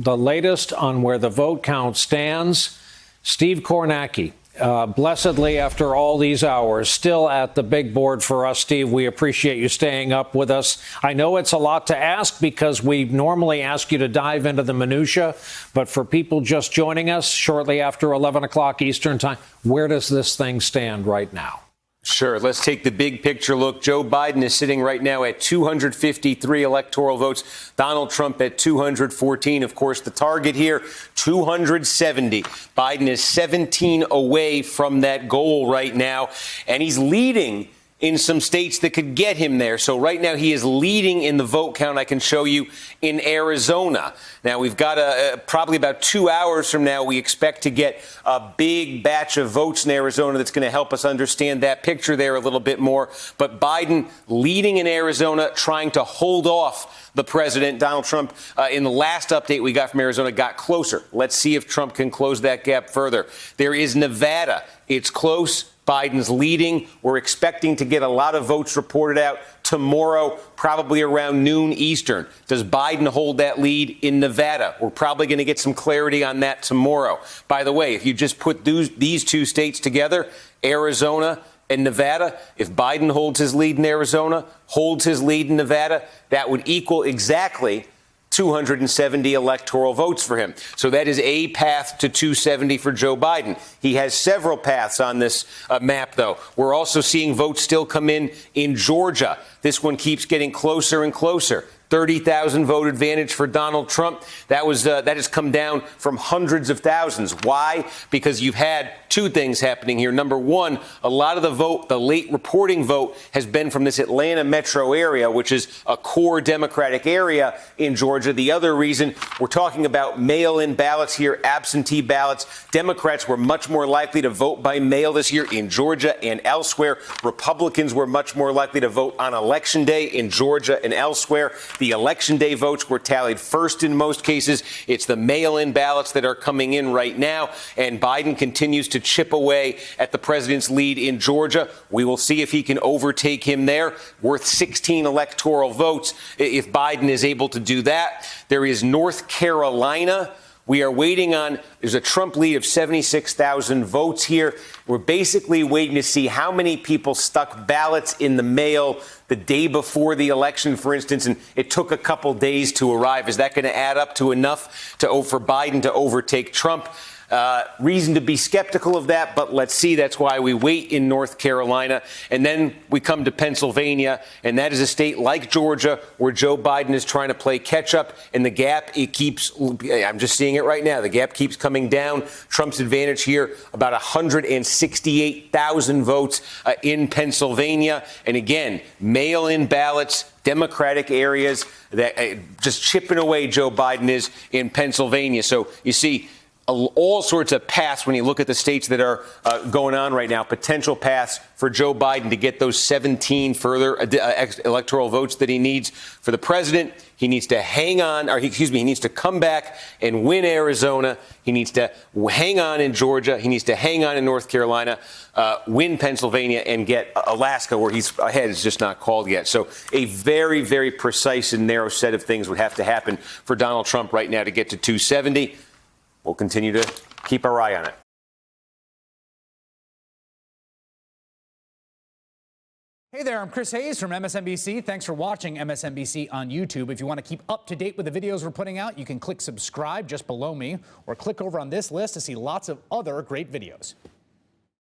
The latest on where the vote count stands. Steve Kornacki, blessedly after all these hours, still at the big board for us. Steve, we appreciate you staying up with us. I know it's a lot to ask because we normally ask you to dive into the minutia, but for people just joining us shortly after 11 o'clock Eastern time, where does this thing stand right now? Sure. Let's take the big picture look. Joe Biden is sitting right now at 253 electoral votes. Donald Trump at 214. Of course, the target here, 270. Biden is 17 away from that goal right now, and he's leading in some states that could get him there. So right now he is leading in the vote count. I can show you in Arizona. Now we've got probably about 2 hours from now, we expect to get a big batch of votes in Arizona that's going to help us understand that picture there a little bit more. But Biden leading in Arizona, trying to hold off the president. Donald Trump, in the last update we got from Arizona, got closer. Let's see if Trump can close that gap further. There is Nevada. It's close. Biden's leading. We're expecting to get a lot of votes reported out tomorrow, probably around noon Eastern. Does Biden hold that lead in Nevada? We're probably going to get some clarity on that tomorrow. By the way, if you just put these two states together, Arizona and Nevada, if Biden holds his lead in Arizona, holds his lead in Nevada, that would equal exactly 270 electoral votes for him. So that is a path to 270 for Joe Biden. He has several paths on this map, though. We're also seeing votes still come in Georgia. This one keeps getting closer and closer. 30,000 vote advantage for Donald Trump. That has come down from hundreds of thousands. Why? Because you've had two things happening here. Number one, a lot of the late reporting vote has been from this Atlanta metro area, which is a core Democratic area in Georgia. The other reason, we're talking about mail-in ballots here, absentee ballots. Democrats were much more likely to vote by mail this year in Georgia and elsewhere. Republicans were much more likely to vote on Election Day in Georgia and elsewhere. The Election Day votes were tallied first in most cases. It's the mail-in ballots that are coming in right now, and Biden continues to chip away at the president's lead in Georgia. We will see if he can overtake him there. Worth 16 electoral votes if Biden is able to do that. There is North Carolina. We are waiting on, there's a Trump lead of 76,000 votes here. We're basically waiting to see how many people stuck ballots in the mail the day before the election, for instance, and it took a couple days to arrive. Is that going to add up to enough for Biden to overtake Trump? Reason to be skeptical of that, but let's see. That's why we wait in North Carolina. And then we come to Pennsylvania, and that is a state like Georgia where Joe Biden is trying to play catch up, and the gap, I'm just seeing it right now, the gap keeps coming down. Trump's advantage here, about 168,000 votes in Pennsylvania. And again, mail-in ballots, Democratic areas, that just chipping away Joe Biden is in Pennsylvania. So you see, all sorts of paths when you look at the states that are going on right now, potential paths for Joe Biden to get those 17 further electoral votes that he needs for the president. He needs to hang on, he needs to come back and win Arizona. He needs to hang on in Georgia. He needs to hang on in North Carolina, win Pennsylvania, and get Alaska, where he's ahead, is just not called yet. So a very, very precise and narrow set of things would have to happen for Donald Trump right now to get to 270. We'll continue to keep our eye on it. Hey there, I'm Chris Hayes from MSNBC. Thanks for watching MSNBC on YouTube. If you want to keep up to date with the videos we're putting out, you can click subscribe just below me or click over on this list to see lots of other great videos.